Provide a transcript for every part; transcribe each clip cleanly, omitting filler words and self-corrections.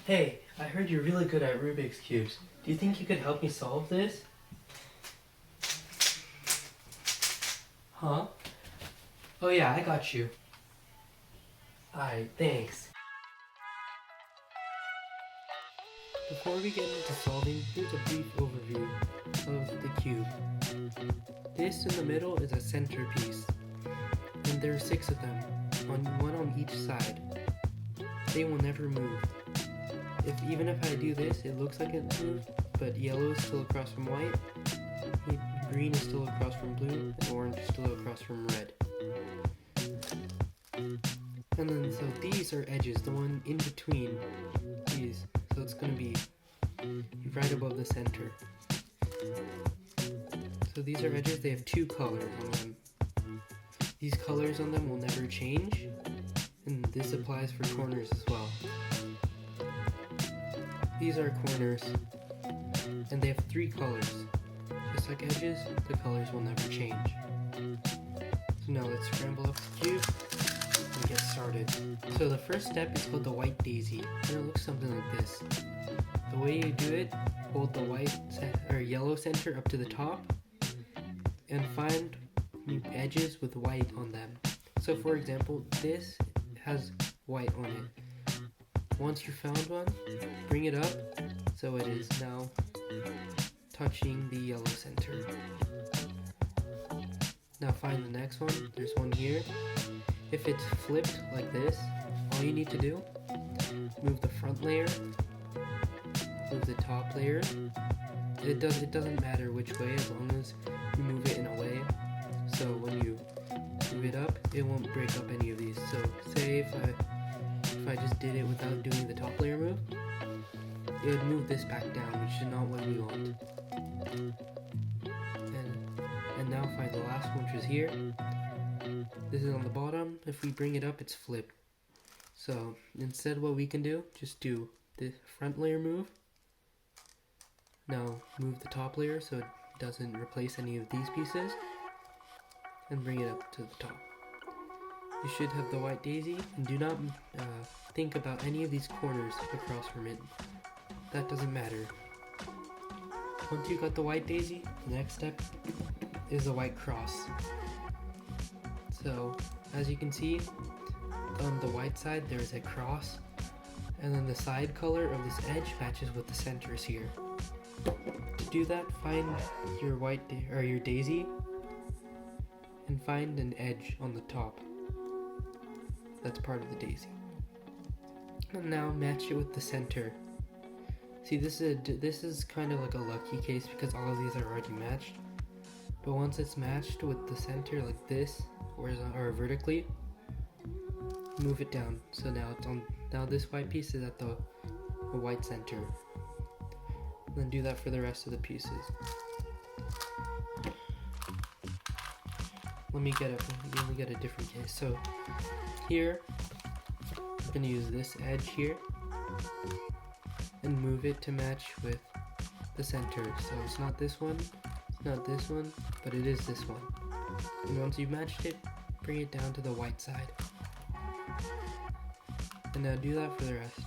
Hey, I heard you're really good at Rubik's Cubes. Do you think you could help me solve this? Huh? Oh yeah, I got you. Alright, thanks. Before we get into solving, here's a brief overview of the cube. This in the middle is a centerpiece, and there are 6 of them, one on each side. They will never move. Even if I do this, it looks like it moved, but yellow is still across from white, green is still across from blue, and orange is still across from red. And then, so these are edges, the one in between these, so it's going to be right above the center. So these are edges, they have 2 colors on them. These colors on them will never change, and this applies for corners as well. These are corners, and they have 3 colors. Just like edges, the colors will never change. So now let's scramble up the cube and get started. So the first step is called the white daisy, and it looks something like this. The way you do it, hold the yellow center up to the top, and find edges with white on them. So for example, this has white on it. Once you found one, bring it up so it is now touching the yellow center. Now find the next one. There's one here. If it's flipped like this, all you need to do, move the front layer, move the top layer. It doesn't matter which way as long as you move it in a way so when you move it up, it won't break up any of these. So say if I just did it without doing the top layer move, it would move this back down, which is not what we want. And now find the last one, which is here. This is on the bottom. If we bring it up, it's flipped. So instead what we can do, just do the front layer move. Now move the top layer so it doesn't replace any of these pieces, and bring it up to the top. You should have the white daisy, and do not think about any of these corners across from it. That doesn't matter. Once you got the white daisy, the next step is the white cross. So, as you can see, on the white side there is a cross, and then the side color of this edge matches with the centers here. To do that, find your your daisy, and find an edge on the top. That's part of the daisy. And now match it with the center. See, this is kind of like a lucky case because all of these are already matched. But once it's matched with the center like this, or vertically, move it down. So now it's on. Now this white piece is at the white center. And then do that for the rest of the pieces. Let me get a different case. So here, I'm gonna use this edge here and move it to match with the center. So it's not this one, it's not this one, but it is this one. And once you've matched it, bring it down to the white side. And now do that for the rest.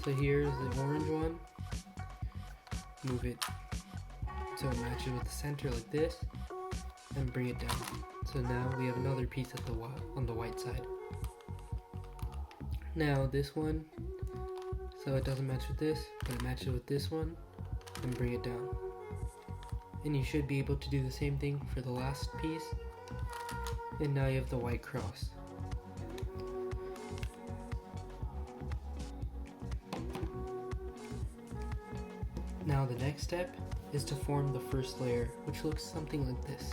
So here's the orange one. Move it so it matches with the center like this, and bring it down. So now we have another piece on the white side. Now this one, so it doesn't match with this, but it matches with this one, and bring it down. And you should be able to do the same thing for the last piece. And now you have the white cross. Now the next step is to form the first layer, which looks something like this.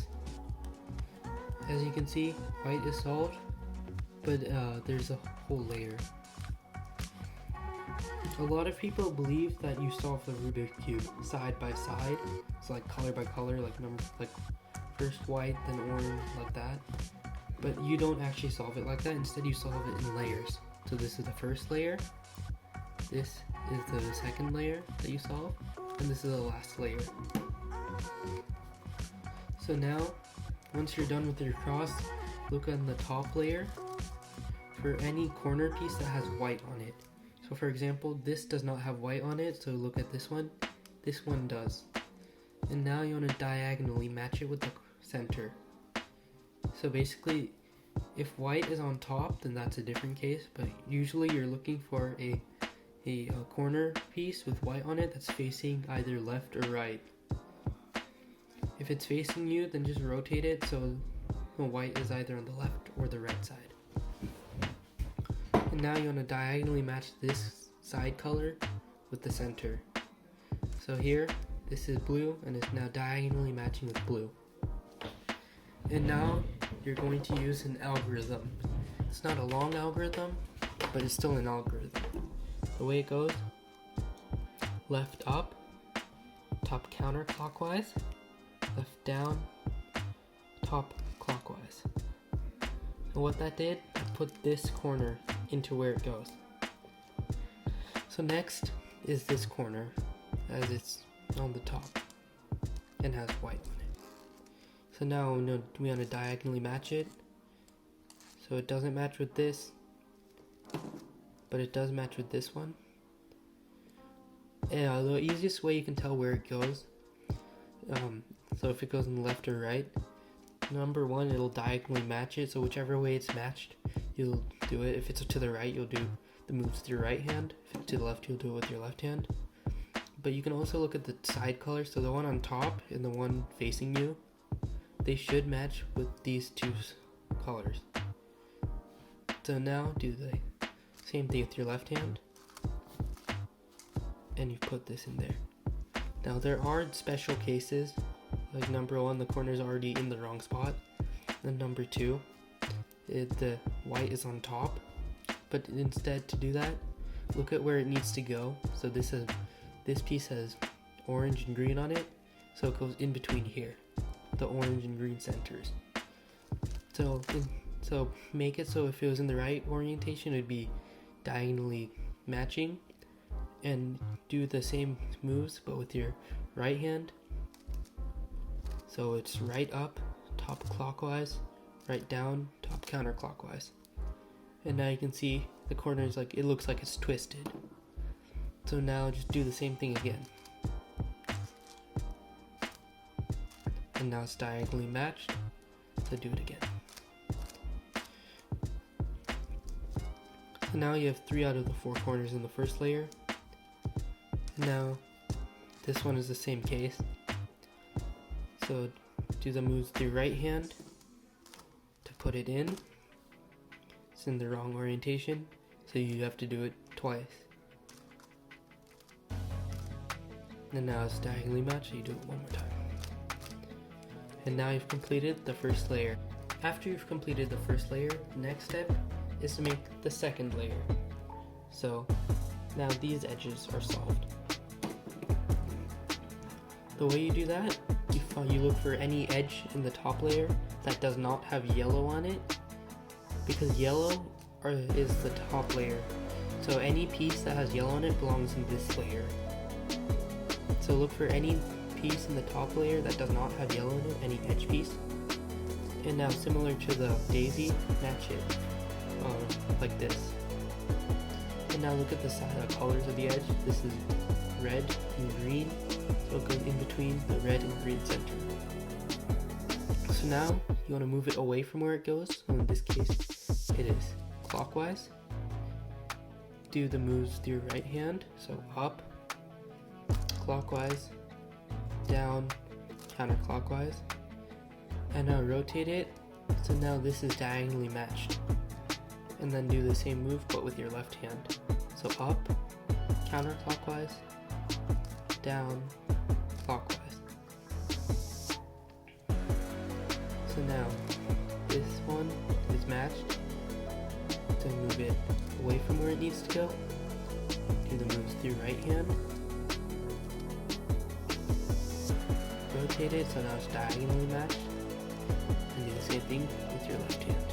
As you can see, white is solved, but there's a whole layer. A lot of people believe that you solve the Rubiks Cube side by side, so like color by color, like first white, then orange, like that. But you don't actually solve it like that. Instead, you solve it in layers. So this is the first layer, this is the second layer that you solve, and this is the last layer. So now, once you're done with your cross, look on the top layer for any corner piece that has white on it. So for example, this does not have white on it, so look at this one. This one does. And now you want to diagonally match it with the center. So basically, if white is on top, then that's a different case, but usually you're looking for a corner piece with white on it that's facing either left or right. If it's facing you, then just rotate it so the white is either on the left or the right side. And now you want to diagonally match this side color with the center. So here, this is blue and it's now diagonally matching with blue. And now you're going to use an algorithm. It's not a long algorithm, but it's still an algorithm. The way it goes, left up, top counterclockwise, left down, top clockwise. And what that did, that put this corner into where it goes. So next is this corner, as it's on the top and has white on it. So now we want to diagonally match it. So it doesn't match with this, but it does match with this one. And the easiest way you can tell where it goes, so if it goes in the left or right, number one, it'll diagonally match it, so whichever way it's matched, you'll do it. If it's to the right, you'll do the moves with your right hand. If it's to the left, you'll do it with your left hand. But you can also look at the side colors, so the one on top and the one facing you, they should match with these two colors. So now do the same thing with your left hand, and you put this in there. Now there are special cases, like number one, the corner is already in the wrong spot. Then number two, the white is on top, but instead to do that, look at where it needs to go. So this piece has orange and green on it, so it goes in between here, the orange and green centers. So make it so if it was in the right orientation, it'd be diagonally matching, and do the same moves but with your right hand. So it's right up, top clockwise, right down, top counterclockwise. And now you can see the corner is it looks like it's twisted. So now just do the same thing again. And now it's diagonally matched, so do it again. So now you have 3 out of the 4 corners in the first layer. Now this one is the same case. So do the moves with your right hand to put it in. It's in the wrong orientation, so you have to do it twice. And now it's diagonally matched, so you do it one more time. And now you've completed the first layer. After you've completed the first layer, the next step is to make the second layer. So now these edges are solved. The way you do that, you look for any edge in the top layer that does not have yellow on it, because yellow is the top layer. So any piece that has yellow on it belongs in this layer. So look for any piece in the top layer that does not have yellow in it, any edge piece. And now similar to the daisy, match it like this. And now look at the colors of the edge. This is red and green, so it goes in between the red and green center. So now you want to move it away from where it goes. So in this case, it is clockwise. Do the moves with your right hand, so up, clockwise, down, counterclockwise. And now rotate it, so now this is diagonally matched. And then do the same move but with your left hand. So up, counterclockwise, down, clockwise. So now this one is matched. So move it away from where it needs to go. Do the moves with your right hand. Rotate it so now it's diagonally matched. And do the same thing with your left hand.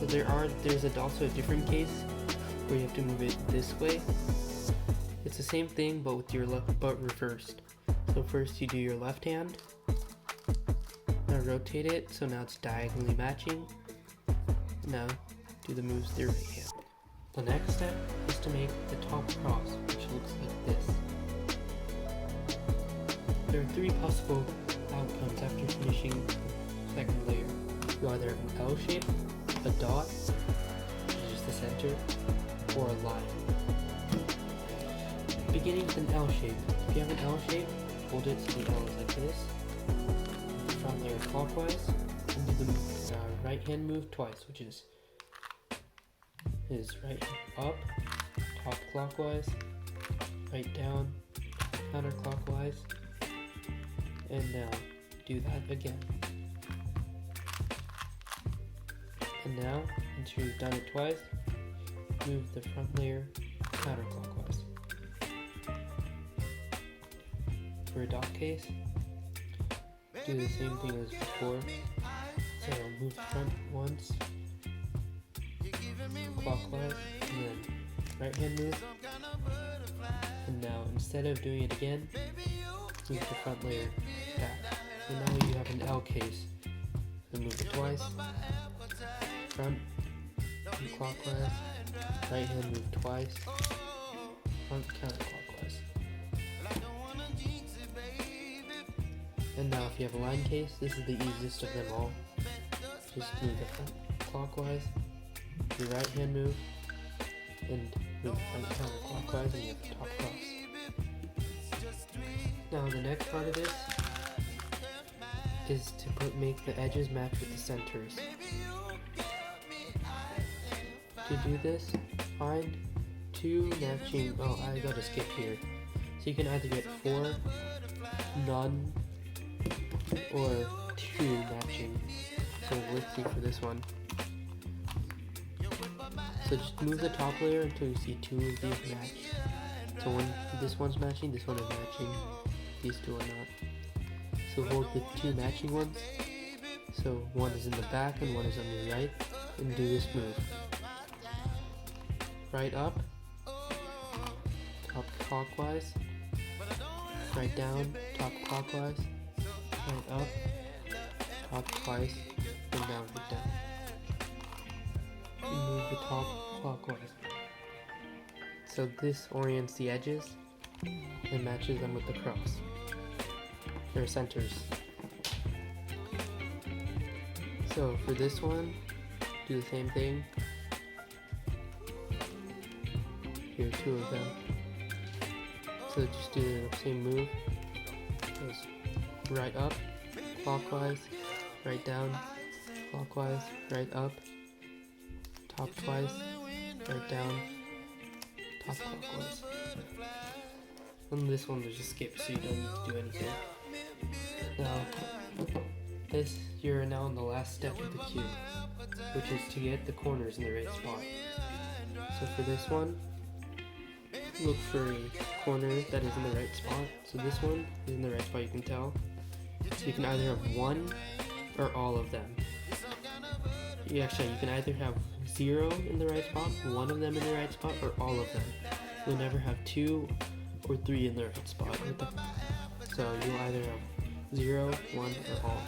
So there's also a different case where you have to move it this way. It's the same thing but with your left, but reversed. So first you do your left hand. Now rotate it so now it's diagonally matching. Now do the moves with your right hand. The next step is to make the top cross, which looks like this. There are three possible outcomes after finishing the second layer. You either have an L shape, a dot, which is just the center, or a line. Beginning with an L shape. If you have an L shape, fold it so the L is like this. Front layer clockwise, and do the right hand move twice, which is right up, top clockwise, right down, counterclockwise, and now do that again. And now, once you've done it twice, move the front layer counterclockwise. For a dot case, do the same thing as before. So move the front once, clockwise, and then right hand move. And now instead of doing it again, move the front layer back. So now you have an L case. So move it twice, front, and clockwise, right hand move twice, front counterclockwise. And now if you have a line case, this is the easiest of them all. Just move the front clockwise, your right hand move, and move the front counterclockwise, and you have the top cross. Now the next part of this is to make the edges match with the centers. To do this, find two matching, I gotta skip here. So you can either get 4, none, or 2 matching. So let's see for this one. So just move the top layer until you see 2 of these match. So when this one's matching, this one is matching, these 2 are not. So hold the 2 matching ones. So one is in the back and one is on your right, and do this move. Right up, top clockwise, right down, top clockwise, right up, top twice, and down and down. And move the top clockwise. So this orients the edges and matches them with the cross. Their centers. So for this one, do the same thing. Here are 2 of them. So just do the same move. Goes right up, clockwise, right down, clockwise, right up, top twice, right down, top clockwise. And this one is just skip, so you don't need to do anything. Now, you're now on the last step of the cube, which is to get the corners in the right spot. So for this one, look for a corner that is in the right spot. So this one is in the right spot, you can tell. So you can either have 1 or all of them. You can either have 0 in the right spot, 1 of them in the right spot, or all of them. You'll never have 2 or 3 in the right spot. So you'll either have 0, 1, or all.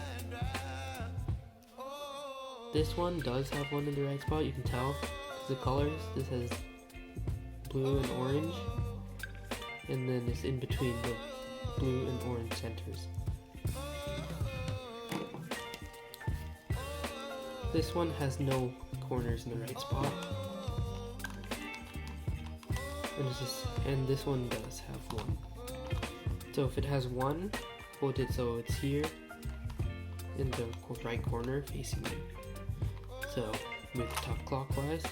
This one does have 1 in the right spot, you can tell, because the colors, this has blue and orange, and then it's in between the blue and orange centers. This one has no corners in the right spot, and this one does have 1. So if it has 1, hold it so it's here in the right corner facing you. So move the top clockwise.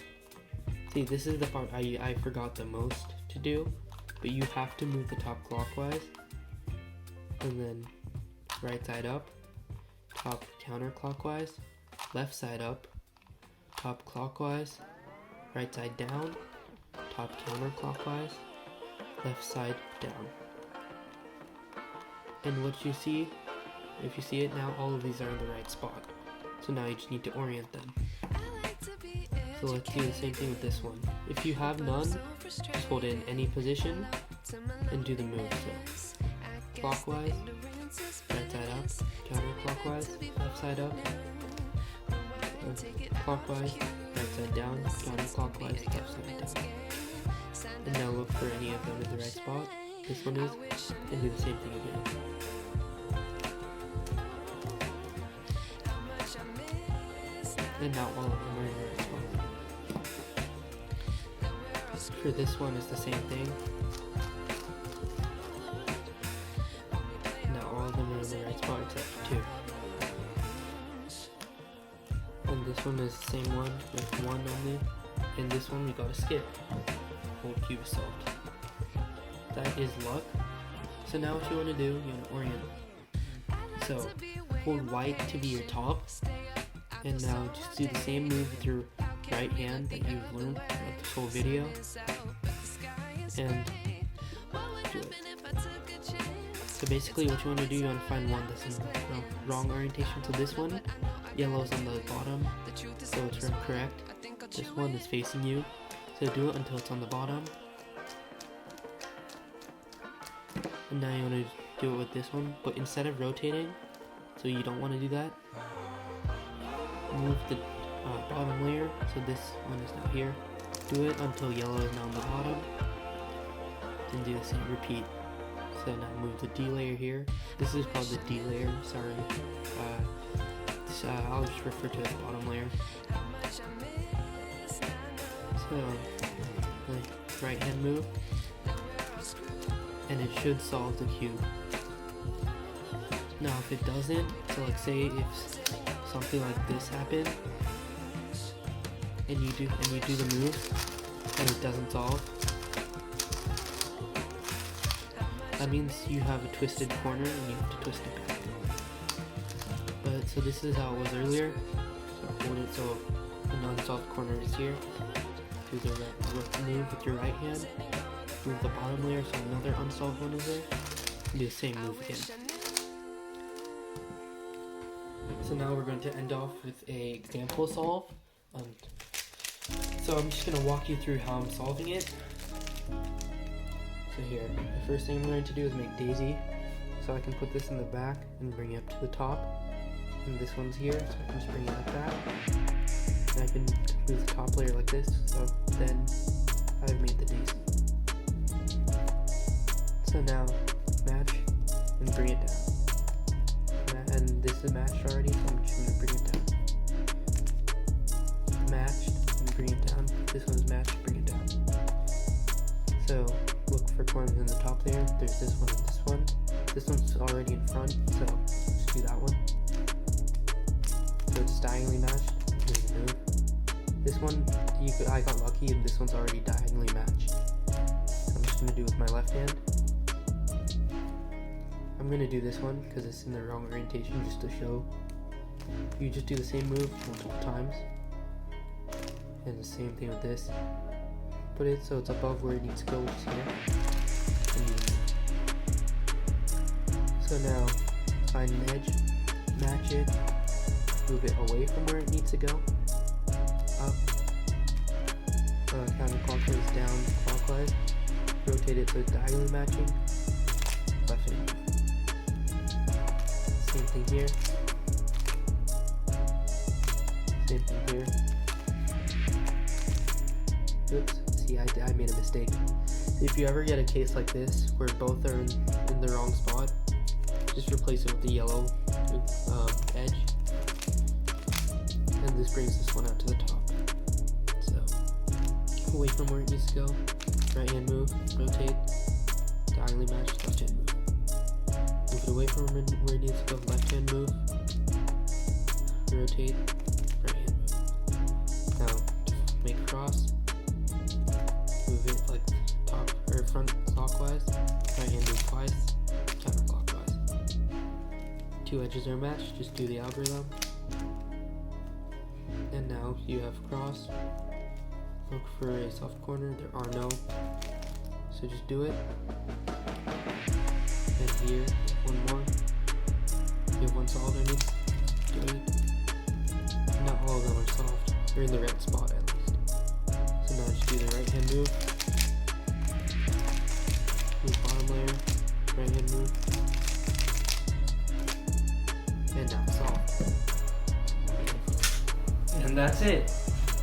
See, this is the part I forgot the most to do, but you have to move the top clockwise, and then right side up, top counterclockwise, left side up, top clockwise, right side down, top counterclockwise, left side down. And what you see, if you see it now, all of these are in the right spot. So now you just need to orient them. So let's do the same thing with this one. If you have none, just hold it in any position and do the move. So clockwise, right side up, counterclockwise, left side up, clockwise, right side down, counterclockwise, left side down. And now look for any of them in the right spot. This one is, and do the same thing again. And not all of them are in the right spot. For this one, it's the same thing. Not all of them are in the right spot except for 2. And this one is the same one with 1 only. And this one we gotta skip. Whole cube is solved. That is luck. So now what you want to do, you want to orient. So hold white to be your top, and now just do the same move with your right hand that you've learned throughout this whole video, and do it. So basically what you want to do, you want to find one that's in the wrong orientation. So this one, yellow's on the bottom, so it's correct. This one is facing you, so do it until it's on the bottom. And now you want to do it with this one, but instead of rotating, so you don't want to do that, move the bottom layer, so this one is now here. Do it until yellow is now on the bottom, then do the same, repeat. So now move the D layer here. This is called the D layer, sorry. I'll just refer to it as bottom layer. So, the right hand move, and it should solve the cube. Now if it doesn't, so like say if something like this happened, and you do the move, and it doesn't solve, that means you have a twisted corner and you have to twist it back. But so this is how it was earlier. So hold it so an unsolved corner is here. Do the move with your right hand. Move the bottom layer so another unsolved one is there. And do the same move again. So now we're going to end off with a example solve. So I'm just going to walk you through how I'm solving it. So here, the first thing I'm going to do is make daisy. So I can put this in the back and bring it up to the top. And this one's here, so I can just bring it like that. And I can move the top layer like this, so then I've made the daisy. So now, match and bring it down. And this is matched already, so I'm just going to bring it down. Matched and bring it down. This one's matched, bring it down. So look for corners in the top layer. There's this one and this one. This one's already in front, so just do that one. So it's diagonally matched. Move. This one, I got lucky, and this one's already diagonally matched. So I'm just gonna do with my left hand. I'm gonna do this one because it's in the wrong orientation, just to show. You just do the same move multiple times, and the same thing with this. Put it so it's above where it needs to go, which is here. And so now, find an edge, match it, move it away from where it needs to go, up, counterclockwise, down, clockwise, rotate it so it's diagonally matching, left hand. Same thing here, same thing here. Oops, see I made a mistake. If you ever get a case like this, where both are in the wrong spot, just replace it with the yellow edge. And this brings this one out to the top. So, away from where it needs to go, right hand move, rotate, diagonally match, left hand move. Move it away from where it needs to go, left hand move, rotate, right hand move. Now, make a cross, move it like top or front clockwise, right hand move twice, counterclockwise. 2 edges are matched, just do the algorithm. And now you have cross. Look for a soft corner. There are no. So just do it. And here, one more. You have one solved, I mean. Do it. Not all of them are solved. They're in the right spot at least. So now just do the right hand move. Move bottom layer. Right hand move. And now solve. And that's it.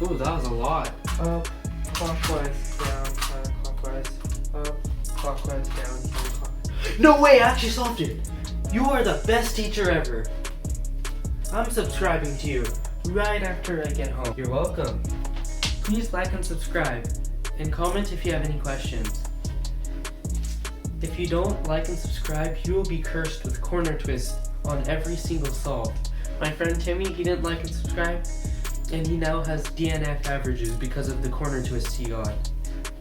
Ooh, that was a lot. Up, clockwise, down, counterclockwise, up, clockwise, down, counterclockwise. No way, I actually solved it! You are the best teacher ever. I'm subscribing to you right after I get home. You're welcome. Please like and subscribe, and comment if you have any questions. If you don't like and subscribe, you will be cursed with corner twists on every single solve. My friend Timmy, he didn't like and subscribe, and he now has DNF averages because of the corner twists he got.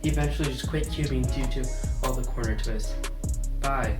He eventually just quit cubing due to all the corner twists. Bye.